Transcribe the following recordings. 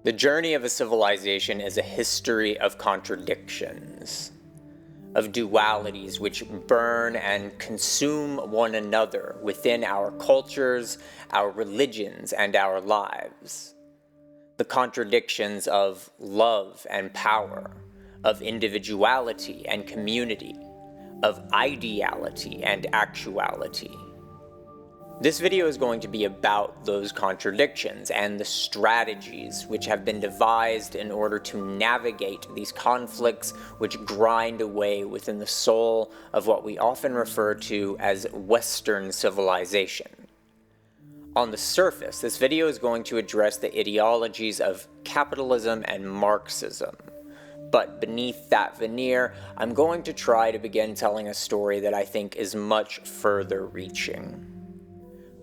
The journey of a civilization is a history of contradictions, of dualities which burn and consume one another within our cultures, our religions, and our lives. The contradictions of love and power, of individuality and community, of ideality and actuality. This video is going to be about those contradictions and the strategies which have been devised in order to navigate these conflicts which grind away within the soul of what we often refer to as Western civilization. On the surface, this video is going to address the ideologies of capitalism and Marxism. But beneath that veneer, I'm going to try to begin telling a story that I think is much further reaching.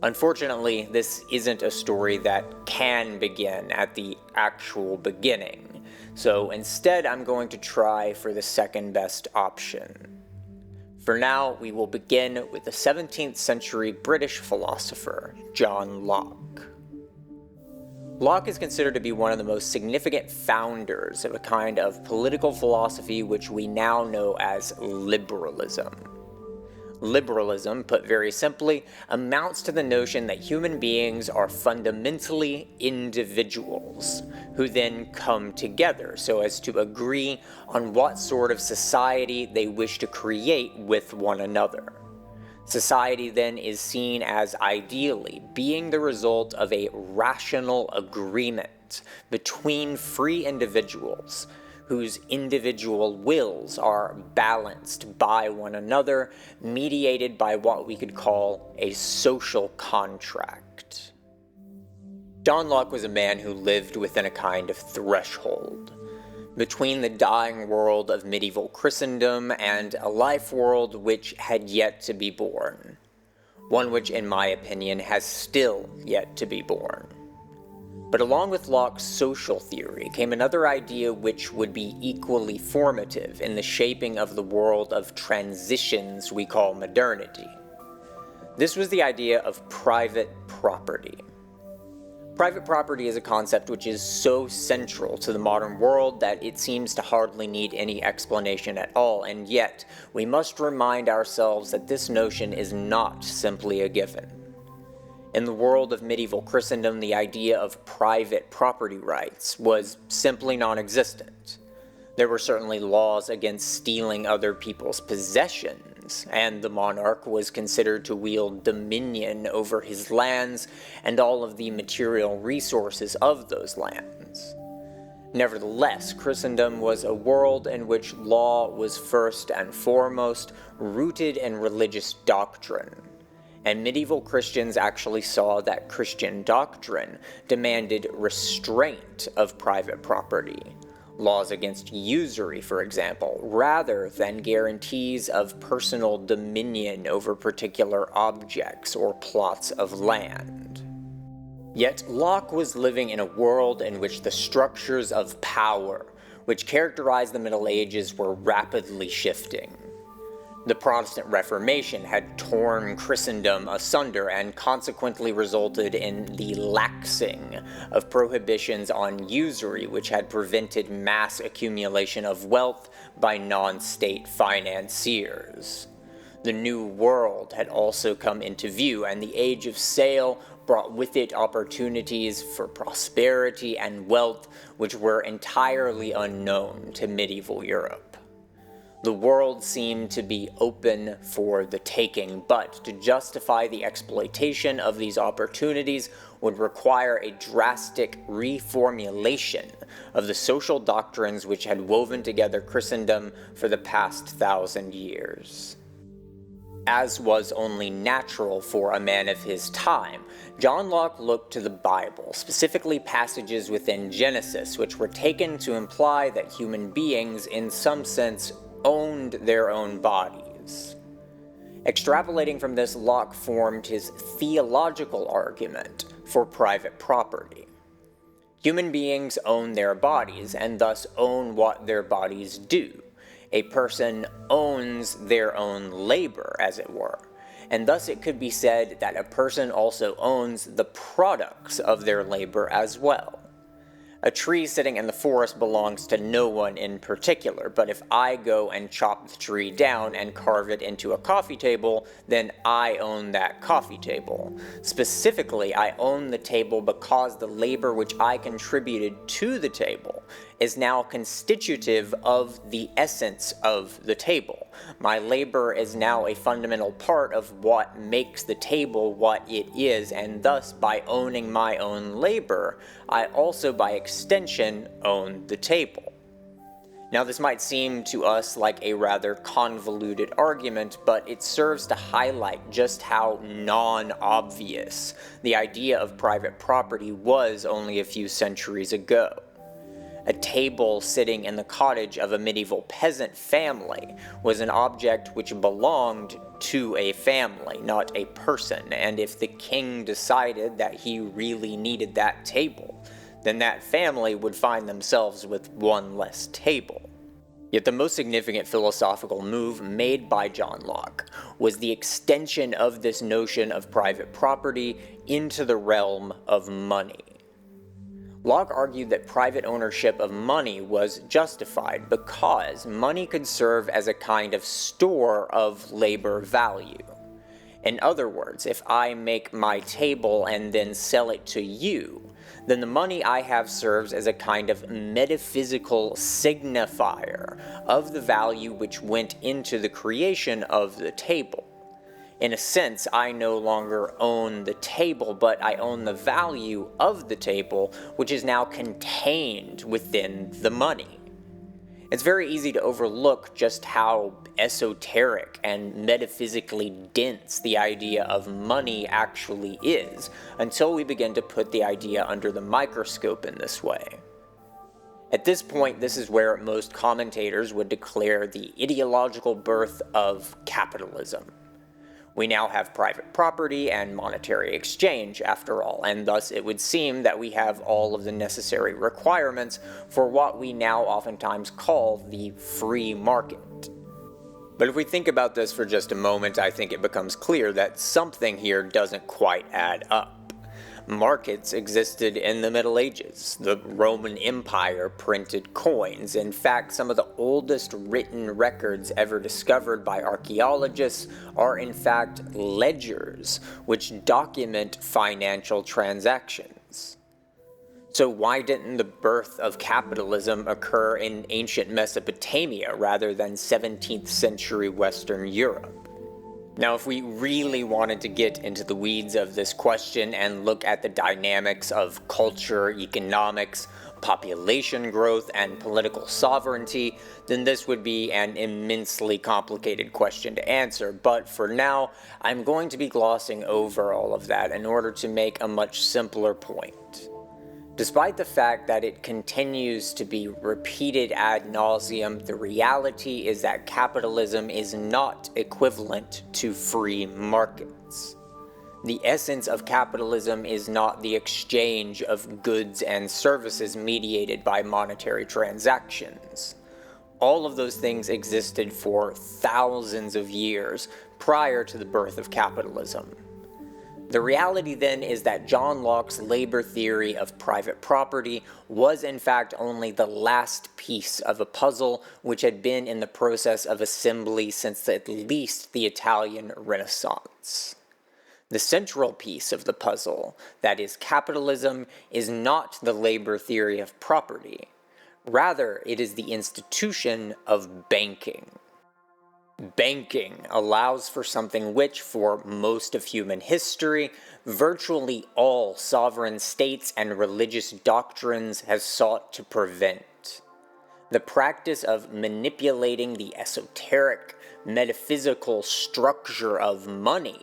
Unfortunately, this isn't a story that can begin at the actual beginning, so instead I'm going to try for the second best option. For now, we will begin with the 17th century British philosopher, John Locke. Locke is considered to be one of the most significant founders of a kind of political philosophy which we now know as liberalism. Liberalism, put very simply, amounts to the notion that human beings are fundamentally individuals, who then come together so as to agree on what sort of society they wish to create with one another. Society then is seen as ideally being the result of a rational agreement between free individuals, whose individual wills are balanced by one another, mediated by what we could call a social contract. John Locke was a man who lived within a kind of threshold, between the dying world of medieval Christendom and a life world which had yet to be born, one which, in my opinion, has still yet to be born. But along with Locke's social theory came another idea which would be equally formative in the shaping of the world of transitions we call modernity. This was the idea of private property. Private property is a concept which is so central to the modern world that it seems to hardly need any explanation at all, and yet we must remind ourselves that this notion is not simply a given. In the world of medieval Christendom, the idea of private property rights was simply non-existent. There were certainly laws against stealing other people's possessions, and the monarch was considered to wield dominion over his lands and all of the material resources of those lands. Nevertheless, Christendom was a world in which law was first and foremost rooted in religious doctrine. And medieval Christians actually saw that Christian doctrine demanded restraint of private property, laws against usury, for example, rather than guarantees of personal dominion over particular objects or plots of land. Yet Locke was living in a world in which the structures of power, which characterized the Middle Ages, were rapidly shifting. The Protestant Reformation had torn Christendom asunder and consequently resulted in the laxing of prohibitions on usury, which had prevented mass accumulation of wealth by non-state financiers. The New World had also come into view, and the Age of Sail brought with it opportunities for prosperity and wealth which were entirely unknown to medieval Europe. The world seemed to be open for the taking, but to justify the exploitation of these opportunities would require a drastic reformulation of the social doctrines which had woven together Christendom for the past 1,000 years. As was only natural for a man of his time, John Locke looked to the Bible, specifically passages within Genesis, which were taken to imply that human beings, in some sense, owned their own bodies. Extrapolating from this, Locke formed his theological argument for private property. Human beings own their bodies, and thus own what their bodies do. A person owns their own labor, as it were, and thus it could be said that a person also owns the products of their labor as well. A tree sitting in the forest belongs to no one in particular, but if I go and chop the tree down and carve it into a coffee table, then I own that coffee table. Specifically, I own the table because the labor which I contributed to the table is now constitutive of the essence of the table. My labor is now a fundamental part of what makes the table what it is, and thus, by owning my own labor, I also, by extension, own the table. Now, this might seem to us like a rather convoluted argument, but it serves to highlight just how non-obvious the idea of private property was only a few centuries ago. A table sitting in the cottage of a medieval peasant family was an object which belonged to a family, not a person, and if the king decided that he really needed that table, then that family would find themselves with one less table. Yet the most significant philosophical move made by John Locke was the extension of this notion of private property into the realm of money. Locke argued that private ownership of money was justified because money could serve as a kind of store of labor value. In other words, if I make my table and then sell it to you, then the money I have serves as a kind of metaphysical signifier of the value which went into the creation of the table. In a sense, I no longer own the table, but I own the value of the table, which is now contained within the money. It's very easy to overlook just how esoteric and metaphysically dense the idea of money actually is, until we begin to put the idea under the microscope in this way. At this point, this is where most commentators would declare the ideological birth of capitalism. We now have private property and monetary exchange, after all, and thus it would seem that we have all of the necessary requirements for what we now oftentimes call the free market. But if we think about this for just a moment, I think it becomes clear that something here doesn't quite add up. Markets existed in the Middle Ages. The Roman Empire printed coins. In fact, some of the oldest written records ever discovered by archaeologists are in fact ledgers, which document financial transactions. So why didn't the birth of capitalism occur in ancient Mesopotamia rather than 17th century Western Europe? Now, if we really wanted to get into the weeds of this question and look at the dynamics of culture, economics, population growth, and political sovereignty, then this would be an immensely complicated question to answer. But for now, I'm going to be glossing over all of that in order to make a much simpler point. Despite the fact that it continues to be repeated ad nauseum, the reality is that capitalism is not equivalent to free markets. The essence of capitalism is not the exchange of goods and services mediated by monetary transactions. All of those things existed for thousands of years prior to the birth of capitalism. The reality then is that John Locke's labor theory of private property was in fact only the last piece of a puzzle which had been in the process of assembly since at least the Italian Renaissance. The central piece of the puzzle, that is capitalism, is not the labor theory of property. Rather, it is the institution of banking. Banking allows for something which, for most of human history, virtually all sovereign states and religious doctrines have sought to prevent. The practice of manipulating the esoteric, metaphysical structure of money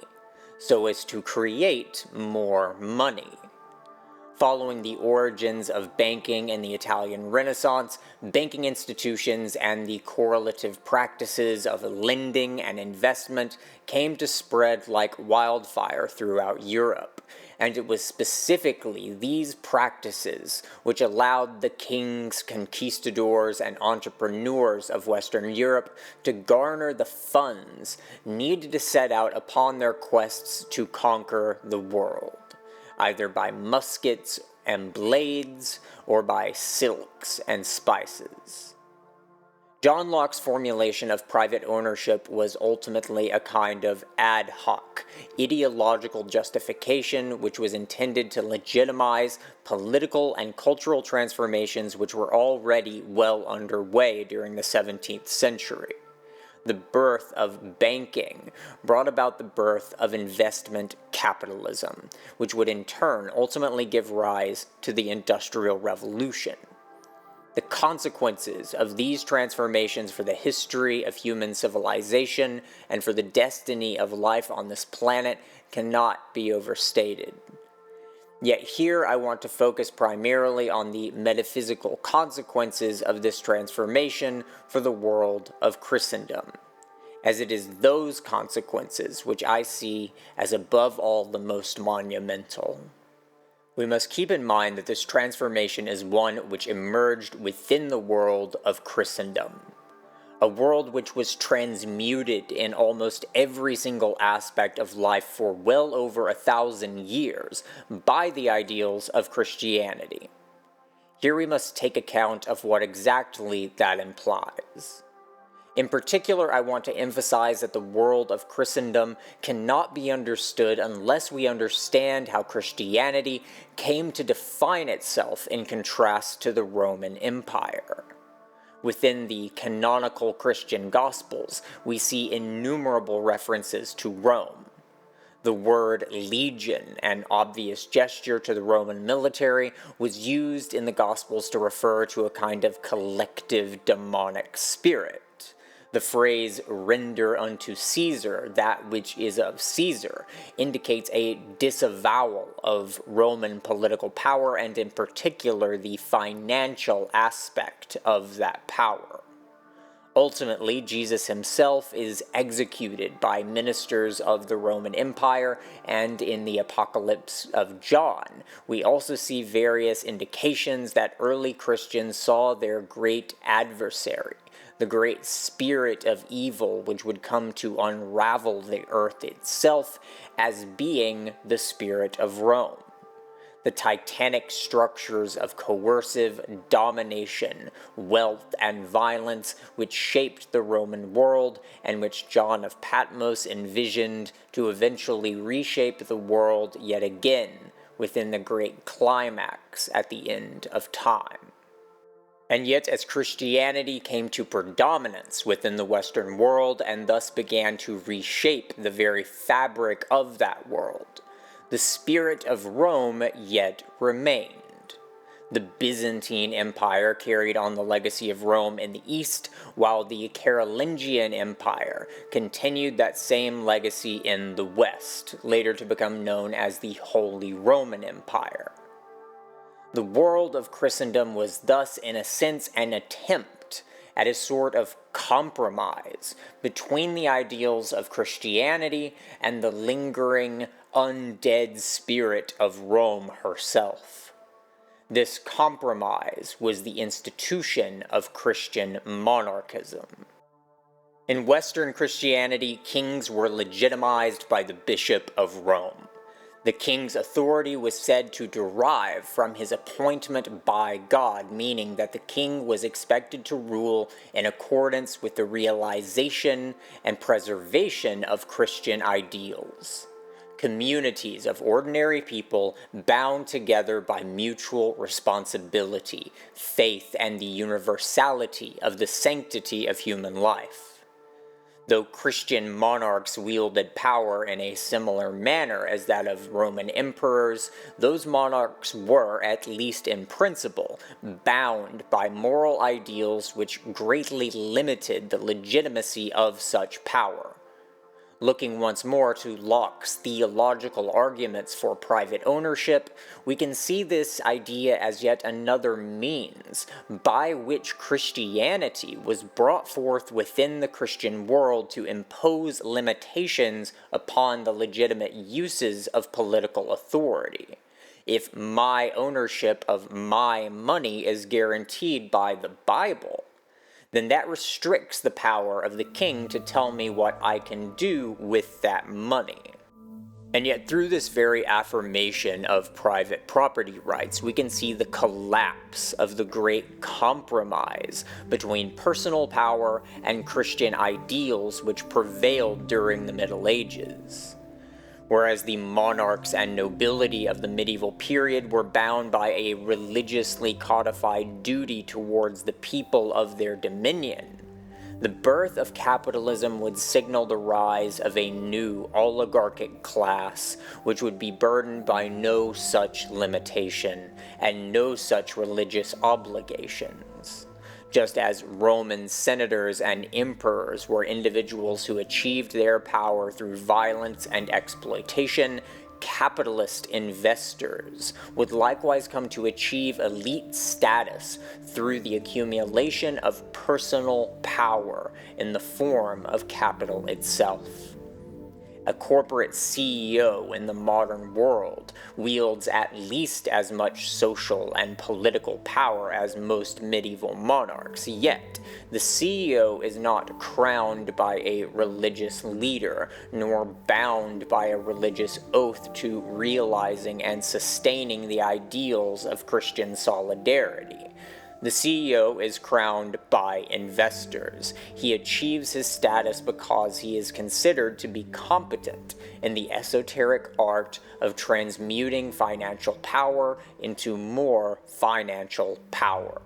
so as to create more money. Following the origins of banking in the Italian Renaissance, banking institutions and the correlative practices of lending and investment came to spread like wildfire throughout Europe, and it was specifically these practices which allowed the kings, conquistadors, and entrepreneurs of Western Europe to garner the funds needed to set out upon their quests to conquer the world. either by muskets and blades or by silks and spices. John Locke's formulation of private ownership was ultimately a kind of ad hoc, ideological justification which was intended to legitimize political and cultural transformations which were already well underway during the 17th century. The birth of banking brought about the birth of investment capitalism, which would in turn ultimately give rise to the Industrial Revolution. The consequences of these transformations for the history of human civilization and for the destiny of life on this planet cannot be overstated. Yet here I want to focus primarily on the metaphysical consequences of this transformation for the world of Christendom, as it is those consequences which I see as above all the most monumental. We must keep in mind that this transformation is one which emerged within the world of Christendom, a world which was transmuted in almost every single aspect of life for well over 1,000 years by the ideals of Christianity. Here we must take account of what exactly that implies. In particular, I want to emphasize that the world of Christendom cannot be understood unless we understand how Christianity came to define itself in contrast to the Roman Empire. Within the canonical Christian Gospels, we see innumerable references to Rome. The word legion, an obvious gesture to the Roman military, was used in the Gospels to refer to a kind of collective demonic spirit. The phrase, render unto Caesar that which is of Caesar, indicates a disavowal of Roman political power and in particular the financial aspect of that power. Ultimately, Jesus himself is executed by ministers of the Roman Empire, and in the Apocalypse of John, we also see various indications that early Christians saw their great adversary, the great spirit of evil which would come to unravel the earth itself, as being the spirit of Rome. The titanic structures of coercive domination, wealth, and violence which shaped the Roman world and which John of Patmos envisioned to eventually reshape the world yet again within the great climax at the end of time. And yet, as Christianity came to predominance within the Western world and thus began to reshape the very fabric of that world, the spirit of Rome yet remained. The Byzantine Empire carried on the legacy of Rome in the East, while the Carolingian Empire continued that same legacy in the West, later to become known as the Holy Roman Empire. The world of Christendom was thus, in a sense, an attempt at a sort of compromise between the ideals of Christianity and the lingering, undead spirit of Rome herself. This compromise was the institution of Christian monarchism. In Western Christianity, kings were legitimized by the Bishop of Rome. The king's authority was said to derive from his appointment by God, meaning that the king was expected to rule in accordance with the realization and preservation of Christian ideals. Communities of ordinary people bound together by mutual responsibility, faith, and the universality of the sanctity of human life. Though Christian monarchs wielded power in a similar manner as that of Roman emperors, those monarchs were, at least in principle, bound by moral ideals which greatly limited the legitimacy of such power. Looking once more to Locke's theological arguments for private ownership, we can see this idea as yet another means by which Christianity was brought forth within the Christian world to impose limitations upon the legitimate uses of political authority. If my ownership of my money is guaranteed by the Bible, then that restricts the power of the king to tell me what I can do with that money. And yet through this very affirmation of private property rights, we can see the collapse of the great compromise between personal power and Christian ideals which prevailed during the Middle Ages. Whereas the monarchs and nobility of the medieval period were bound by a religiously codified duty towards the people of their dominion, the birth of capitalism would signal the rise of a new oligarchic class which would be burdened by no such limitation and no such religious obligations. Just as Roman senators and emperors were individuals who achieved their power through violence and exploitation, capitalist investors would likewise come to achieve elite status through the accumulation of personal power in the form of capital itself. A corporate CEO in the modern world wields at least as much social and political power as most medieval monarchs, yet the CEO is not crowned by a religious leader, nor bound by a religious oath to realizing and sustaining the ideals of Christian solidarity. The CEO is crowned by investors. He achieves his status because he is considered to be competent in the esoteric art of transmuting financial power into more financial power.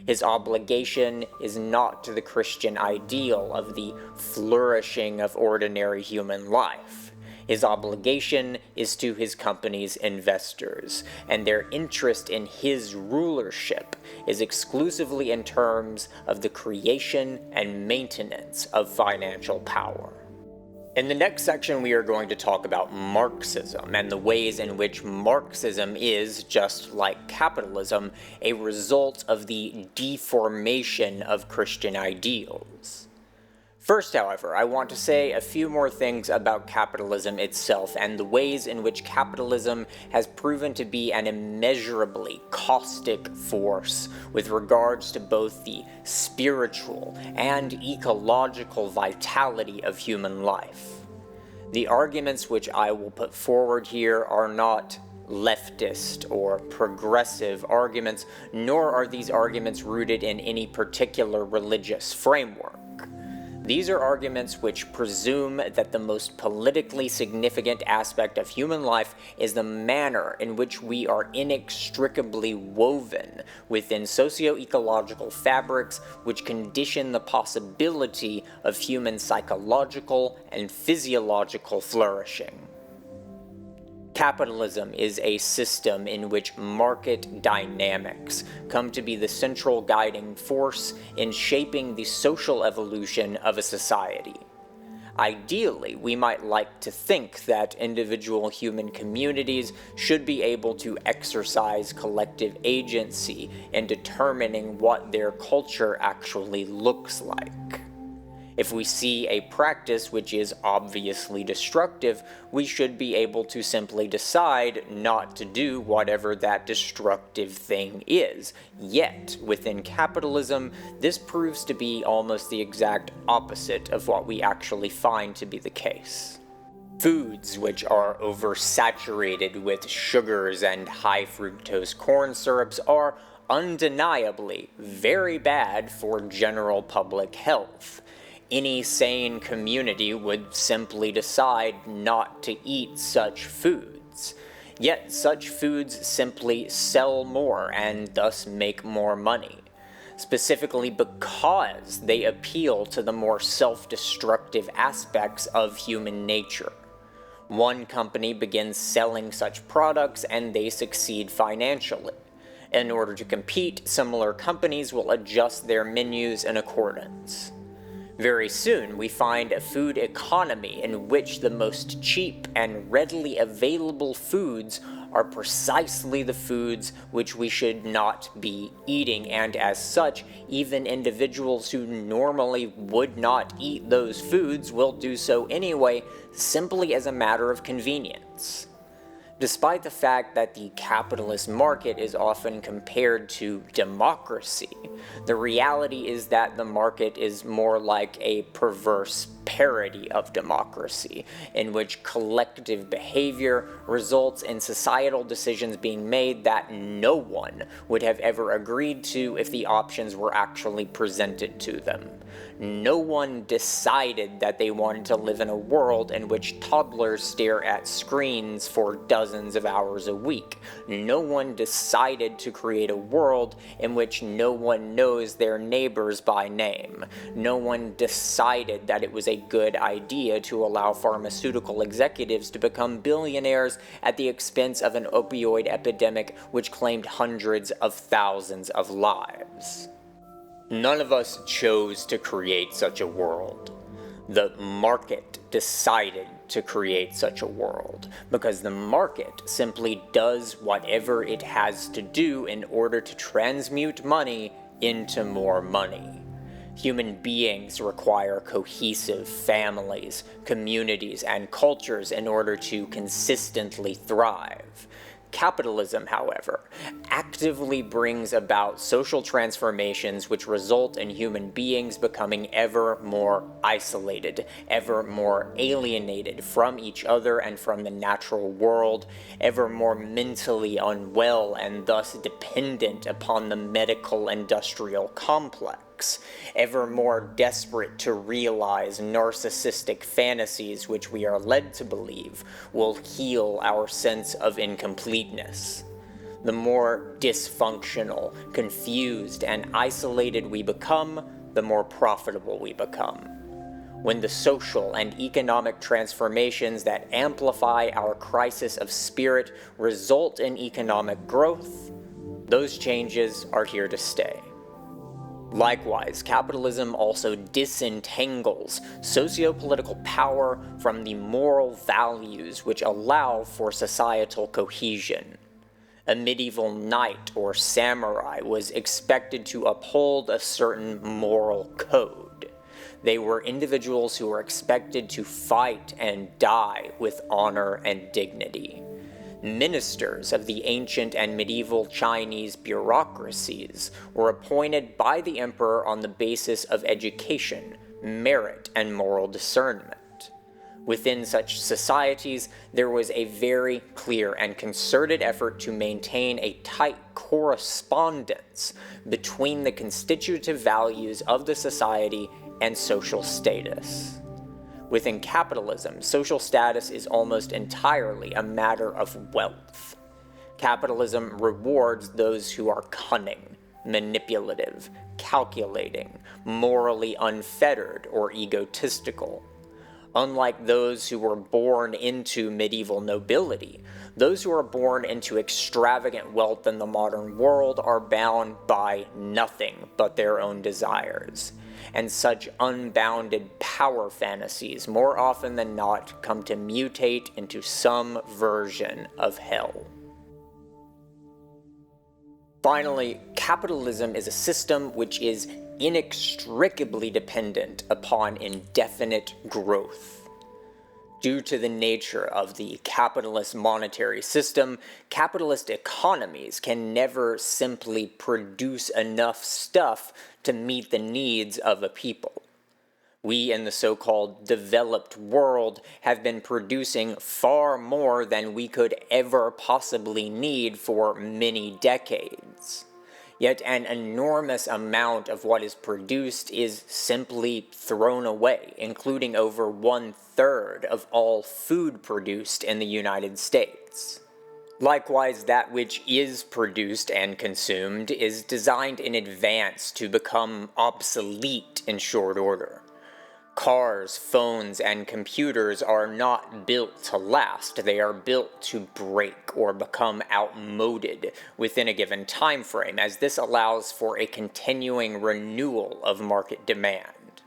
His obligation is not to the Christian ideal of the flourishing of ordinary human life. His obligation is to his company's investors, and their interest in his rulership is exclusively in terms of the creation and maintenance of financial power. In the next section, we are going to talk about Marxism and the ways in which Marxism is, just like capitalism, a result of the deformation of Christian ideals. First, however, I want to say a few more things about capitalism itself and the ways in which capitalism has proven to be an immeasurably caustic force with regards to both the spiritual and ecological vitality of human life. The arguments which I will put forward here are not leftist or progressive arguments, nor are these arguments rooted in any particular religious framework. These are arguments which presume that the most politically significant aspect of human life is the manner in which we are inextricably woven within socio-ecological fabrics which condition the possibility of human psychological and physiological flourishing. Capitalism is a system in which market dynamics come to be the central guiding force in shaping the social evolution of a society. Ideally, we might like to think that individual human communities should be able to exercise collective agency in determining what their culture actually looks like. If we see a practice which is obviously destructive, we should be able to simply decide not to do whatever that destructive thing is. Yet, within capitalism, this proves to be almost the exact opposite of what we actually find to be the case. Foods which are oversaturated with sugars and high fructose corn syrups are undeniably very bad for general public health. Any sane community would simply decide not to eat such foods. Yet such foods simply sell more and thus make more money, specifically because they appeal to the more self-destructive aspects of human nature. One company begins selling such products and they succeed financially. In order to compete, similar companies will adjust their menus in accordance. Very soon, we find a food economy in which the most cheap and readily available foods are precisely the foods which we should not be eating, and as such, even individuals who normally would not eat those foods will do so anyway, simply as a matter of convenience. Despite the fact that the capitalist market is often compared to democracy, the reality is that the market is more like a perverse parody of democracy, in which collective behavior results in societal decisions being made that no one would have ever agreed to if the options were actually presented to them. No one decided that they wanted to live in a world in which toddlers stare at screens for dozens of hours a week. No one decided to create a world in which no one knows their neighbors by name. No one decided that it was a good idea to allow pharmaceutical executives to become billionaires at the expense of an opioid epidemic which claimed hundreds of thousands of lives. None of us chose to create such a world. The market decided to create such a world, because the market simply does whatever it has to do in order to transmute money into more money. Human beings require cohesive families, communities, and cultures in order to consistently thrive. Capitalism, however, actively brings about social transformations which result in human beings becoming ever more isolated, ever more alienated from each other and from the natural world, ever more mentally unwell and thus dependent upon the medical-industrial complex, ever more desperate to realize narcissistic fantasies which we are led to believe will heal our sense of incompleteness. The more dysfunctional, confused, and isolated we become, the more profitable we become. When the social and economic transformations that amplify our crisis of spirit result in economic growth, those changes are here to stay. Likewise, capitalism also disentangles socio-political power from the moral values which allow for societal cohesion. A medieval knight or samurai was expected to uphold a certain moral code. They were individuals who were expected to fight and die with honor and dignity. Ministers of the ancient and medieval Chinese bureaucracies were appointed by the emperor on the basis of education, merit, and moral discernment. Within such societies, there was a very clear and concerted effort to maintain a tight correspondence between the constitutive values of the society and social status. Within capitalism, social status is almost entirely a matter of wealth. Capitalism rewards those who are cunning, manipulative, calculating, morally unfettered, or egotistical. Unlike those who were born into medieval nobility, those who are born into extravagant wealth in the modern world are bound by nothing but their own desires. And such unbounded power fantasies, more often than not, come to mutate into some version of hell. Finally, capitalism is a system which is inextricably dependent upon indefinite growth. Due to the nature of the capitalist monetary system, capitalist economies can never simply produce enough stuff to meet the needs of a people. We in the so-called developed world have been producing far more than we could ever possibly need for many decades. Yet an enormous amount of what is produced is simply thrown away, including over 1/3 of all food produced in the United States. Likewise, that which is produced and consumed is designed in advance to become obsolete in short order. Cars, phones, and computers are not built to last. They are built to break or become outmoded within a given time frame, as this allows for a continuing renewal of market demand.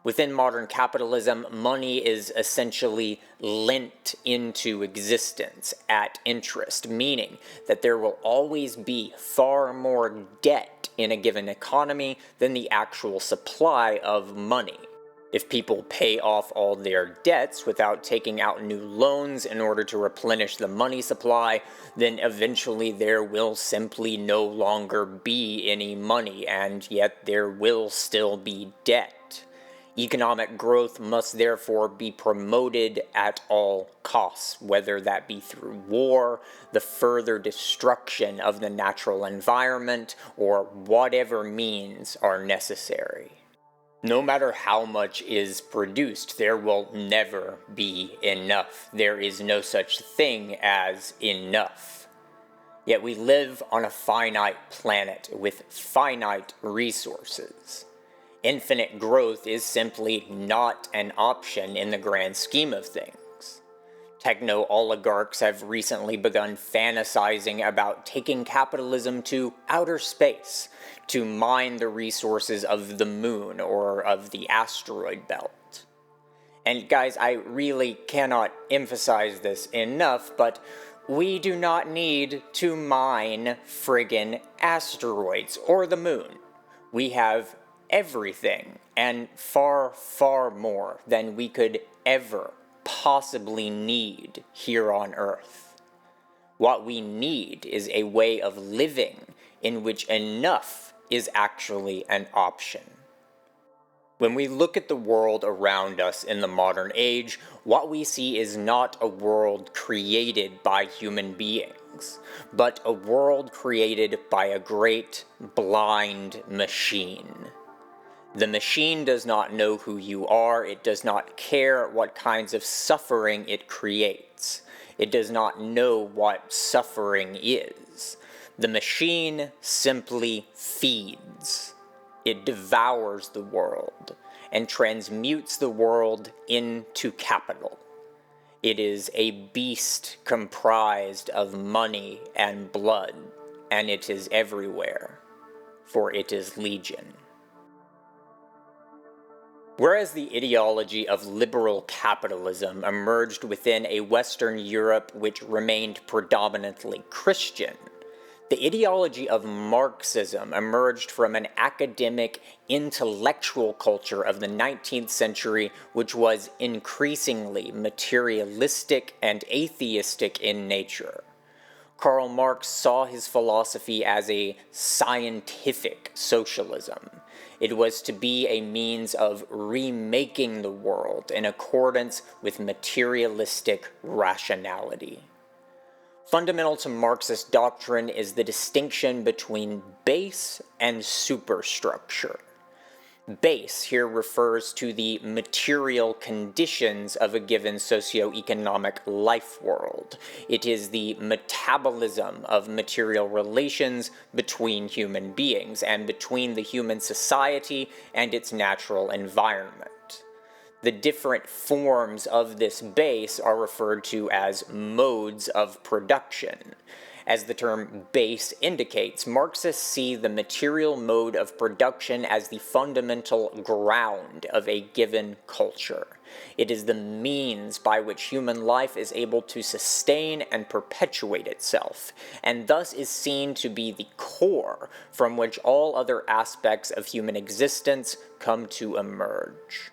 Within modern capitalism, money is essentially lent into existence at interest, meaning that there will always be far more debt in a given economy than the actual supply of money. If people pay off all their debts without taking out new loans in order to replenish the money supply, then eventually there will simply no longer be any money, and yet there will still be debt. Economic growth must therefore be promoted at all costs, whether that be through war, the further destruction of the natural environment, or whatever means are necessary. No matter how much is produced, there will never be enough. There is no such thing as enough. Yet we live on a finite planet with finite resources. Infinite growth is simply not an option in the grand scheme of things. Techno-oligarchs have recently begun fantasizing about taking capitalism to outer space to mine the resources of the moon or of the asteroid belt. And guys, I really cannot emphasize this enough, but we do not need to mine friggin' asteroids or the moon. We have everything, and far, far more than we could ever possibly need here on Earth. What we need is a way of living in which enough is actually an option. When we look at the world around us in the modern age, what we see is not a world created by human beings, but a world created by a great blind machine. The machine does not know who you are. It does not care what kinds of suffering it creates. It does not know what suffering is. The machine simply feeds. It devours the world and transmutes the world into capital. It is a beast comprised of money and blood, and it is everywhere, for it is legion. Whereas the ideology of liberal capitalism emerged within a Western Europe which remained predominantly Christian, the ideology of Marxism emerged from an academic, intellectual culture of the 19th century which was increasingly materialistic and atheistic in nature. Karl Marx saw his philosophy as a scientific socialism. It was to be a means of remaking the world in accordance with materialistic rationality. Fundamental to Marxist doctrine is the distinction between base and superstructure. Base here refers to the material conditions of a given socio-economic life world. It is the metabolism of material relations between human beings and between the human society and its natural environment. The different forms of this base are referred to as modes of production. As the term base indicates, Marxists see the material mode of production as the fundamental ground of a given culture. It is the means by which human life is able to sustain and perpetuate itself, and thus is seen to be the core from which all other aspects of human existence come to emerge.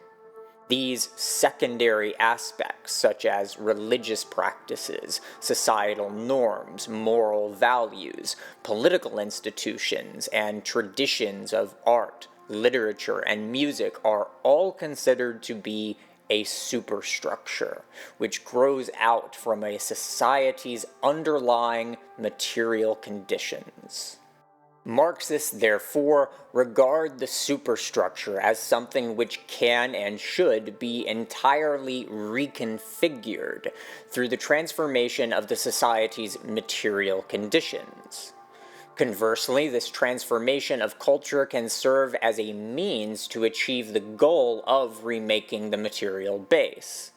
These secondary aspects, such as religious practices, societal norms, moral values, political institutions, and traditions of art, literature, and music, are all considered to be a superstructure, which grows out from a society's underlying material conditions. Marxists, therefore, regard the superstructure as something which can and should be entirely reconfigured through the transformation of the society's material conditions. Conversely, this transformation of culture can serve as a means to achieve the goal of remaking the material base.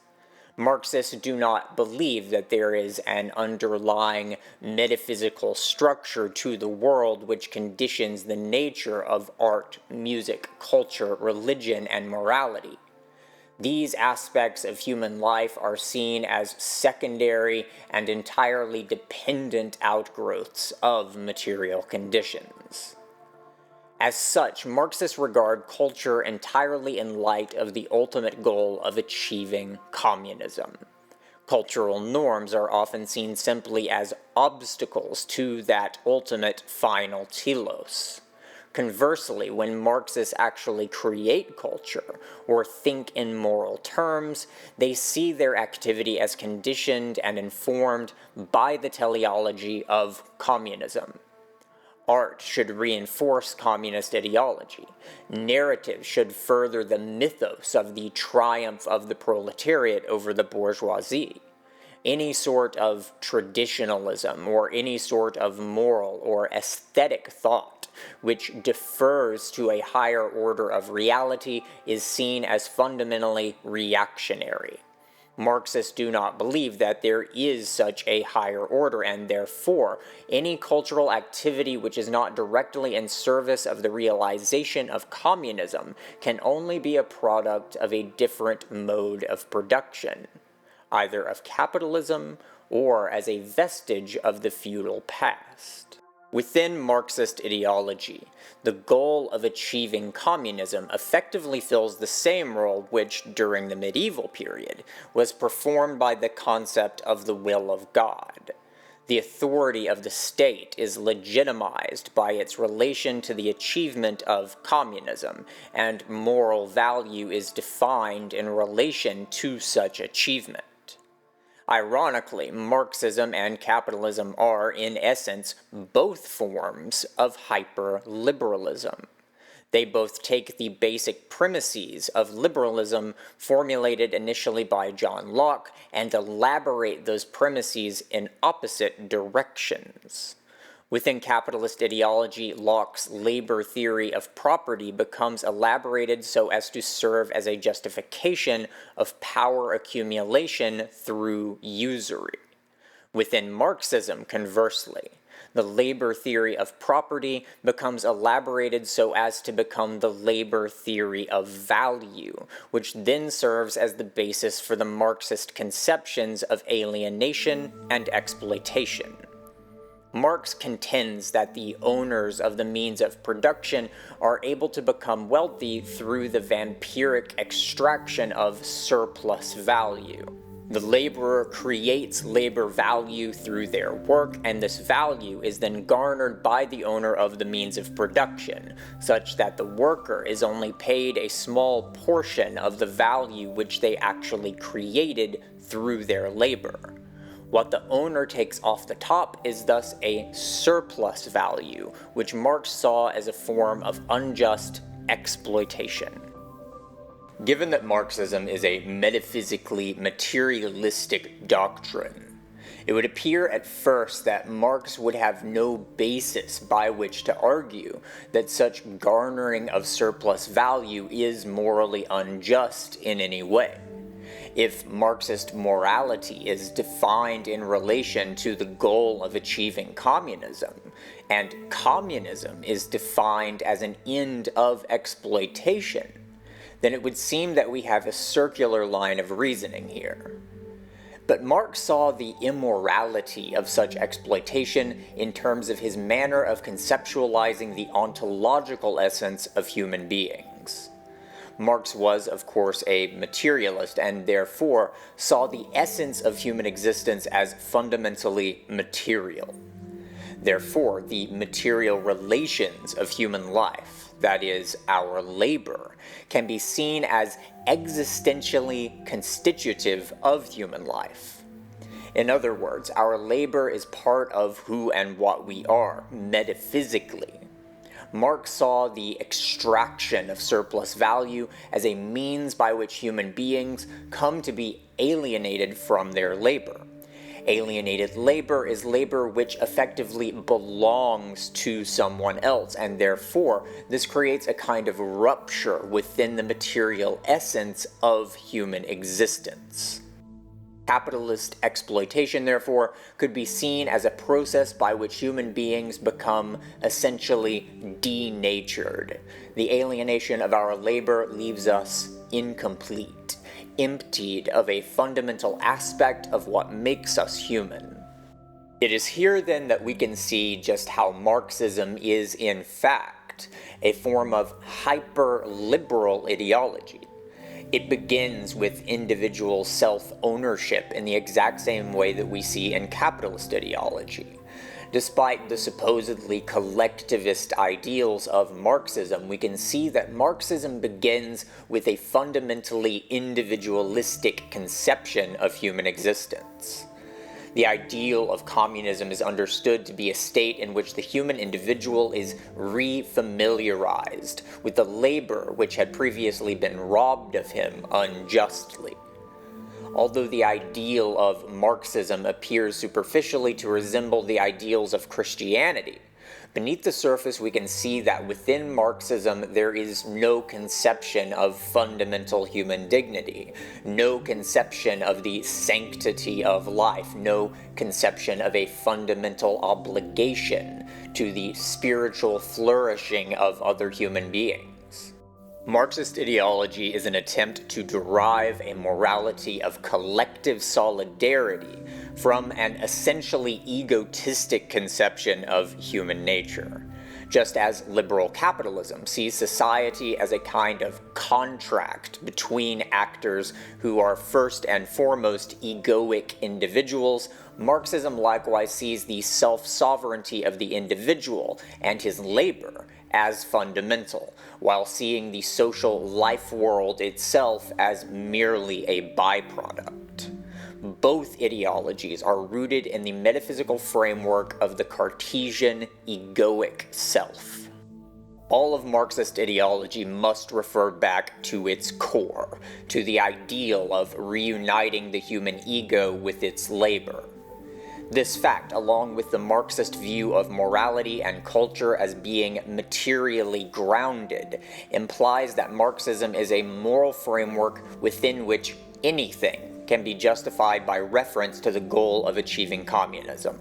Marxists do not believe that there is an underlying metaphysical structure to the world which conditions the nature of art, music, culture, religion, and morality. These aspects of human life are seen as secondary and entirely dependent outgrowths of material conditions. As such, Marxists regard culture entirely in light of the ultimate goal of achieving communism. Cultural norms are often seen simply as obstacles to that ultimate final telos. Conversely, when Marxists actually create culture or think in moral terms, they see their activity as conditioned and informed by the teleology of communism. Art should reinforce communist ideology. Narrative should further the mythos of the triumph of the proletariat over the bourgeoisie. Any sort of traditionalism or any sort of moral or aesthetic thought which defers to a higher order of reality is seen as fundamentally reactionary. Marxists do not believe that there is such a higher order, and therefore, any cultural activity which is not directly in service of the realization of communism can only be a product of a different mode of production, either of capitalism or as a vestige of the feudal past. Within Marxist ideology, the goal of achieving communism effectively fills the same role which, during the medieval period, was performed by the concept of the will of God. The authority of the state is legitimized by its relation to the achievement of communism, and moral value is defined in relation to such achievement. Ironically, Marxism and capitalism are, in essence, both forms of hyper-liberalism. They both take the basic premises of liberalism formulated initially by John Locke and elaborate those premises in opposite directions. Within capitalist ideology, Locke's labor theory of property becomes elaborated so as to serve as a justification of power accumulation through usury. Within Marxism, conversely, the labor theory of property becomes elaborated so as to become the labor theory of value, which then serves as the basis for the Marxist conceptions of alienation and exploitation. Marx contends that the owners of the means of production are able to become wealthy through the vampiric extraction of surplus value. The laborer creates labor value through their work, and this value is then garnered by the owner of the means of production, such that the worker is only paid a small portion of the value which they actually created through their labor. What the owner takes off the top is thus a surplus value, which Marx saw as a form of unjust exploitation. Given that Marxism is a metaphysically materialistic doctrine, it would appear at first that Marx would have no basis by which to argue that such garnering of surplus value is morally unjust in any way. If Marxist morality is defined in relation to the goal of achieving communism, and communism is defined as an end of exploitation, then it would seem that we have a circular line of reasoning here. But Marx saw the immorality of such exploitation in terms of his manner of conceptualizing the ontological essence of human beings. Marx was, of course, a materialist and therefore saw the essence of human existence as fundamentally material. Therefore, the material relations of human life, that is, our labor, can be seen as existentially constitutive of human life. In other words, our labor is part of who and what we are, metaphysically. Marx saw the extraction of surplus value as a means by which human beings come to be alienated from their labor. Alienated labor is labor which effectively belongs to someone else, and therefore this creates a kind of rupture within the material essence of human existence. Capitalist exploitation, therefore, could be seen as a process by which human beings become essentially denatured. The alienation of our labor leaves us incomplete, emptied of a fundamental aspect of what makes us human. It is here then that we can see just how Marxism is, in fact, a form of hyper-liberal ideology. It begins with individual self-ownership in the exact same way that we see in capitalist ideology. Despite the supposedly collectivist ideals of Marxism, we can see that Marxism begins with a fundamentally individualistic conception of human existence. The ideal of communism is understood to be a state in which the human individual is re-familiarized with the labor which had previously been robbed of him unjustly. Although the ideal of Marxism appears superficially to resemble the ideals of Christianity, beneath the surface we can see that within Marxism there is no conception of fundamental human dignity, no conception of the sanctity of life, no conception of a fundamental obligation to the spiritual flourishing of other human beings. Marxist ideology is an attempt to derive a morality of collective solidarity from an essentially egotistic conception of human nature, just as liberal capitalism sees society as a kind of contract between actors who are first and foremost egoic individuals. Marxism likewise sees the self-sovereignty of the individual and his labor as fundamental, while seeing the social life world itself as merely a byproduct. Both ideologies are rooted in the metaphysical framework of the Cartesian egoic self. All of Marxist ideology must refer back to its core, to the ideal of reuniting the human ego with its labor. This fact, along with the Marxist view of morality and culture as being materially grounded, implies that Marxism is a moral framework within which anything can be justified by reference to the goal of achieving communism.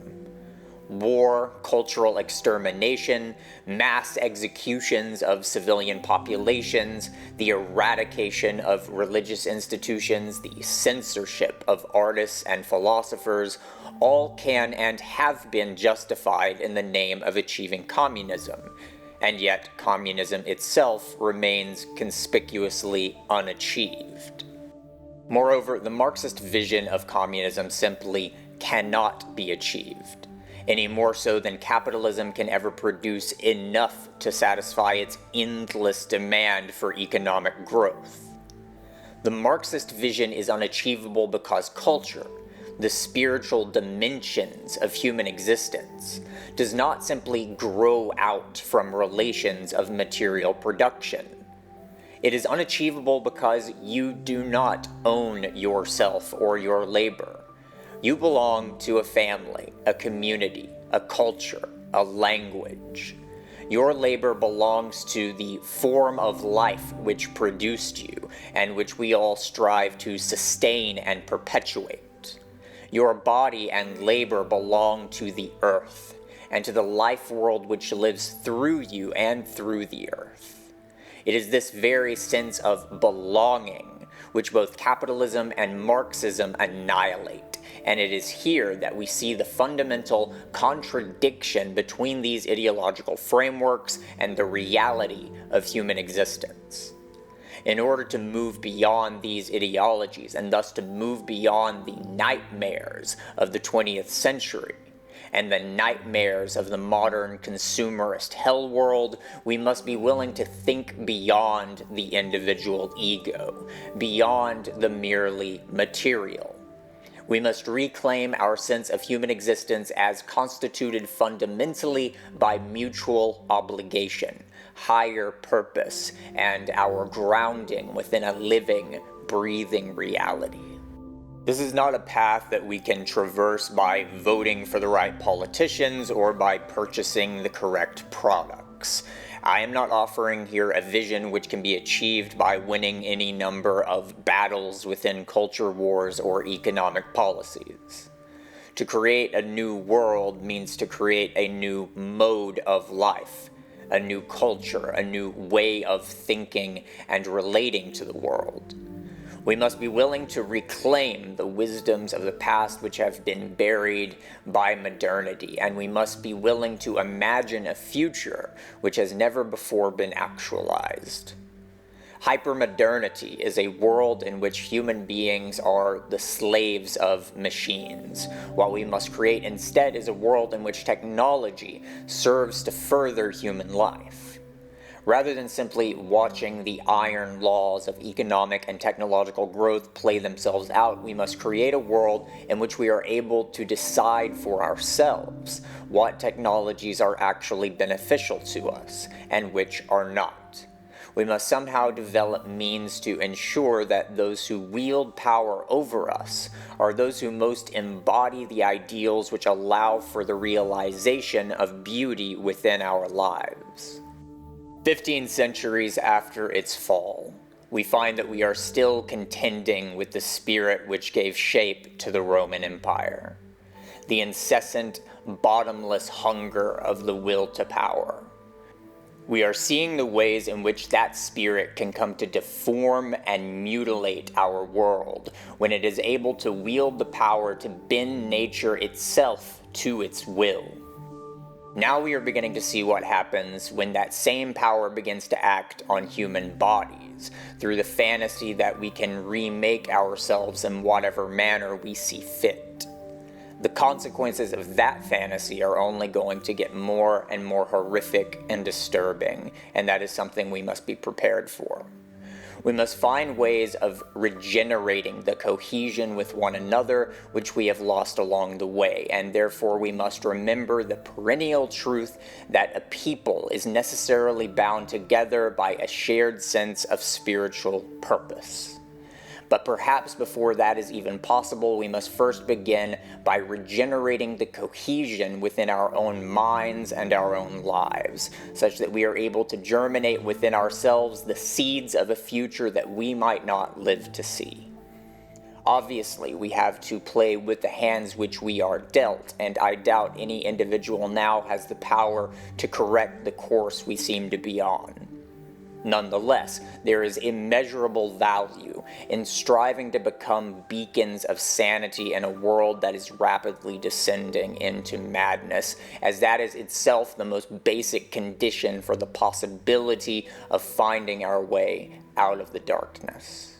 War, cultural extermination, mass executions of civilian populations, the eradication of religious institutions, the censorship of artists and philosophers, all can and have been justified in the name of achieving communism, and yet communism itself remains conspicuously unachieved. Moreover, the Marxist vision of communism simply cannot be achieved, any more so than capitalism can ever produce enough to satisfy its endless demand for economic growth. The Marxist vision is unachievable because culture, the spiritual dimensions of human existence, does not simply grow out from relations of material production. It is unachievable because you do not own yourself or your labor. You belong to a family, a community, a culture, a language. Your labor belongs to the form of life which produced you, and which we all strive to sustain and perpetuate. Your body and labor belong to the earth, and to the life world which lives through you and through the earth. It is this very sense of belonging which both capitalism and Marxism annihilate, and it is here that we see the fundamental contradiction between these ideological frameworks and the reality of human existence. In order to move beyond these ideologies, and thus to move beyond the nightmares of the 20th century, and the nightmares of the modern consumerist hell world, we must be willing to think beyond the individual ego, beyond the merely material. We must reclaim our sense of human existence as constituted fundamentally by mutual obligation, higher purpose, and our grounding within a living, breathing reality. This is not a path that we can traverse by voting for the right politicians or by purchasing the correct products. I am not offering here a vision which can be achieved by winning any number of battles within culture wars or economic policies. To create a new world means to create a new mode of life, a new culture, a new way of thinking and relating to the world. We must be willing to reclaim the wisdoms of the past which have been buried by modernity, and we must be willing to imagine a future which has never before been actualized. Hypermodernity is a world in which human beings are the slaves of machines. What we must create instead is a world in which technology serves to further human life. Rather than simply watching the iron laws of economic and technological growth play themselves out, we must create a world in which we are able to decide for ourselves what technologies are actually beneficial to us and which are not. We must somehow develop means to ensure that those who wield power over us are those who most embody the ideals which allow for the realization of beauty within our lives. 15 centuries after its fall, we find that we are still contending with the spirit which gave shape to the Roman Empire, the incessant, bottomless hunger of the will to power. We are seeing the ways in which that spirit can come to deform and mutilate our world when it is able to wield the power to bend nature itself to its will. Now we are beginning to see what happens when that same power begins to act on human bodies through the fantasy that we can remake ourselves in whatever manner we see fit. The consequences of that fantasy are only going to get more and more horrific and disturbing, and that is something we must be prepared for. We must find ways of regenerating the cohesion with one another which we have lost along the way, and therefore we must remember the perennial truth that a people is necessarily bound together by a shared sense of spiritual purpose. But perhaps before that is even possible, we must first begin by regenerating the cohesion within our own minds and our own lives, such that we are able to germinate within ourselves the seeds of a future that we might not live to see. Obviously, we have to play with the hands which we are dealt, and I doubt any individual now has the power to correct the course we seem to be on. Nonetheless, there is immeasurable value in striving to become beacons of sanity in a world that is rapidly descending into madness, as that is itself the most basic condition for the possibility of finding our way out of the darkness.